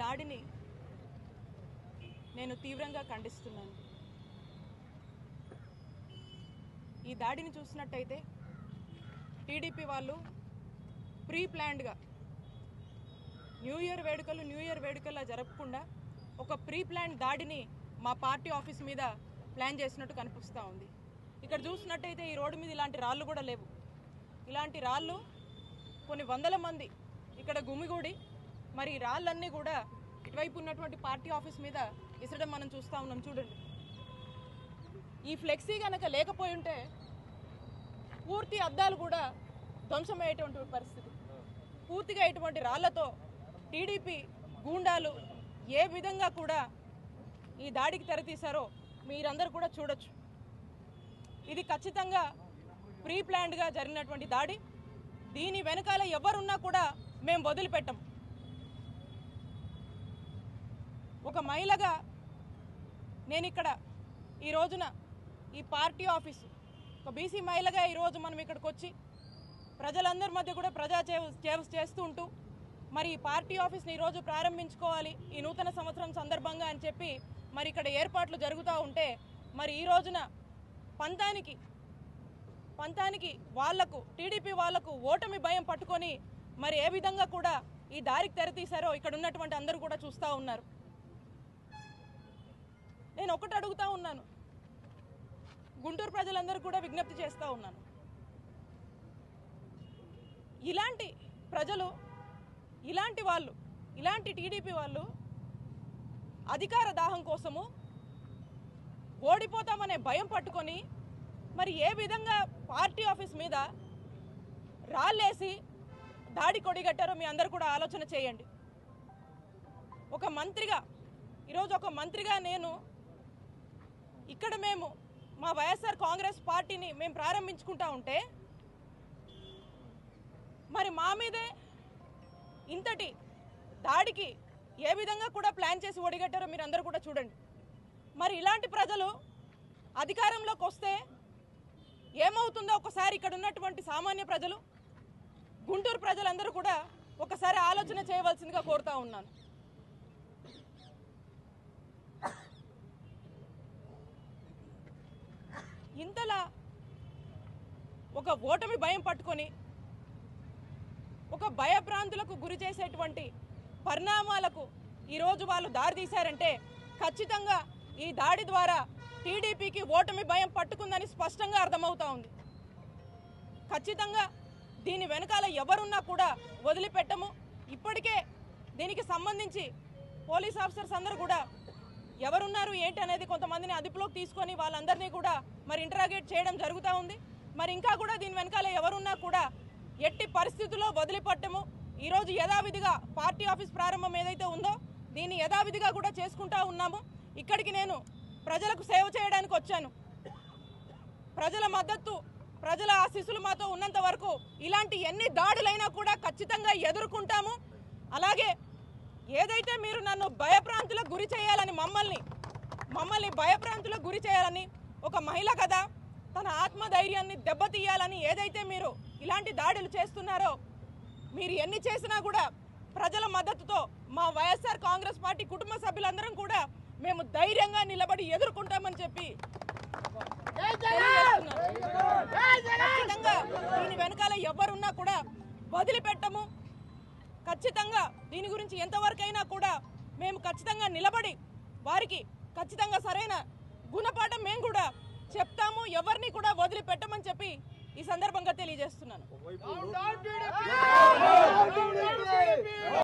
దాడిని నేను తీవ్రంగా ఖండిస్తున్నాను. ఈ దాడిని చూసినట్టయితే టీడీపీ వాళ్ళు ప్రీ ప్లాన్డ్గా న్యూ ఇయర్ వేడుకలా జరపకుండా ఒక ప్రీ ప్లాన్ దాడిని మా పార్టీ ఆఫీస్ మీద ప్లాన్ చేసినట్టు కనిపిస్తూ ఉంది. ఇక్కడ చూసినట్టయితే ఈ రోడ్డు మీద ఇలాంటి రాళ్ళు కూడా లేవు. ఇలాంటి రాళ్ళు కొన్ని వందల మంది ఇక్కడ గుమిగూడి మరి ఈ రాళ్ళన్నీ కూడా ఇటువైపు ఉన్నటువంటి పార్టీ ఆఫీస్ మీద ఇసరడం మనం చూస్తూ ఉన్నాం. చూడండి, ఈ ఫ్లెక్సీ కనుక లేకపోయి ఉంటే పూర్తి అద్దాలు కూడా ధ్వంసమయ్యేటువంటి పరిస్థితి. పూర్తిగా ఇటువంటి రాళ్లతో టీడీపీ గూండాలు ఏ విధంగా కూడా ఈ దాడికి తెరతీశారో మీరందరూ కూడా చూడొచ్చు. ఇది ఖచ్చితంగా ప్రీ ప్లాన్డ్గా జరిగినటువంటి దాడి. దీని వెనకాల ఎవరున్నా కూడా మేము వదిలిపెట్టం. ఒక మహిళగా నేను ఇక్కడ ఈ రోజున ఈ పార్టీ ఆఫీసు ఒక బీసీ మహిళగా ఈరోజు మనం ఇక్కడికి వచ్చి ప్రజలందరి మధ్య కూడా ప్రజా సేవ చేస్తూ ఉంటూ మరి ఈ పార్టీ ఆఫీస్ని ఈరోజు ప్రారంభించుకోవాలి ఈ నూతన సంవత్సరం సందర్భంగా అని చెప్పి మరి ఇక్కడ ఏర్పాట్లు జరుగుతూ ఉంటే మరి ఈ రోజున పంతానికి వాళ్లకు టీడీపీ వాళ్లకు ఓటమి భయం పట్టుకొని మరి ఏ విధంగా కూడా ఈ దారికి తెరతీశారో ఇక్కడ ఉన్నటువంటి అందరూ కూడా చూస్తూ ఉన్నారు. నేను ఒకటి అడుగుతా ఉన్నాను, గుంటూరు ప్రజలందరూ కూడా విజ్ఞప్తి చేస్తూ ఉన్నాను. ఇలాంటి ప్రజలు, ఇలాంటి వాళ్ళు, ఇలాంటి టీడీపీ వాళ్ళు అధికార దాహం కోసము ఓడిపోతామనే భయం పట్టుకొని మరి ఏ విధంగా పార్టీ ఆఫీస్ మీద రాళ్ళేసి దాడి కొడిగట్టారో మీ అందరూ కూడా ఆలోచన చేయండి. ఒక మంత్రిగా ఈరోజు ఒక మంత్రిగా నేను ఇక్కడ మేము మా వైఎస్ఆర్ కాంగ్రెస్ పార్టీని మేము ప్రారంభించుకుంటా ఉంటే మరి మా మీదే ఇంతటి దాడికి ఏ విధంగా కూడా ప్లాన్ చేసి ఒడిగట్టారో మీరు అందరూ కూడా చూడండి. మరి ఇలాంటి ప్రజలు అధికారంలోకి వస్తే ఏమవుతుందో ఒకసారి ఇక్కడ ఉన్నటువంటి సామాన్య ప్రజలు, గుంటూరు ప్రజలందరూ కూడా ఒకసారి ఆలోచన చేయవలసిందిగా కోరుతా ఉన్నాను. ఇంతలా ఒక ఓటమి భయం పట్టుకొని ఒక భయభ్రాంతులకు గురి చేసేటువంటి పరిణామాలకు ఈరోజు వాళ్ళు దారి తీశారంటే ఖచ్చితంగా ఈ దాడి ద్వారా టీడీపీకి ఓటమి భయం పట్టుకుందని స్పష్టంగా అర్థమవుతా ఉంది. ఖచ్చితంగా దీని వెనకాల ఎవరున్నా కూడా వదిలిపెట్టము. ఇప్పటికే దీనికి సంబంధించి పోలీస్ ఆఫీసర్స్ అందరూ కూడా ఎవరున్నారు ఏంటి అనేది కొంతమందిని అదుపులోకి తీసుకొని వాళ్ళందరినీ కూడా మరి ఇంటరాగేట్ చేయడం జరుగుతూ ఉంది. మరి ఇంకా కూడా దీని వెనకాల ఎవరున్నా కూడా ఎట్టి పరిస్థితుల్లో వదిలిపెట్టము. ఈరోజు యథావిధిగా పార్టీ ఆఫీస్ ప్రారంభం ఏదైతే ఉందో దీన్ని యథావిధిగా కూడా చేసుకుంటా ఉన్నాము. ఇక్కడికి నేను ప్రజలకు సేవ చేయడానికి వచ్చాను. ప్రజల మద్దతు, ప్రజల ఆశీస్సులు మాతో ఉన్నంత వరకు ఇలాంటి ఎన్ని దాడులైనా కూడా ఖచ్చితంగా ఎదుర్కొంటాము. అలాగే ఏదైతే మీరు నన్ను భయభ్రాంతులకు గురి చేయాలని మమ్మల్ని భయభ్రాంతులకు గురి చేయాలని ఒక మహిళ కదా తన ఆత్మధైర్యాన్ని దెబ్బతీయాలని ఏదైతే మీరు ఇలాంటి దాడులు చేస్తున్నారో మీరు ఎన్ని చేసినా కూడా ప్రజల మద్దతుతో మా వైఎస్ఆర్ కాంగ్రెస్ పార్టీ కుటుంబ సభ్యులందరం కూడా మేము ధైర్యంగా నిలబడి ఎదుర్కొంటామని చెప్పి ఖచ్చితంగా దీని వెనకాల ఎవరున్నా కూడా వదిలిపెట్టము. ఖచ్చితంగా దీని గురించి ఎంతవరకైనా కూడా మేము ఖచ్చితంగా నిలబడి వారికి ఖచ్చితంగా సరైన గుణపాఠం మేము కూడా చెప్తాము. ఎవరిని కూడా వదిలిపెట్టమని చెప్పి ఈ సందర్భంగా తెలియజేస్తున్నాను.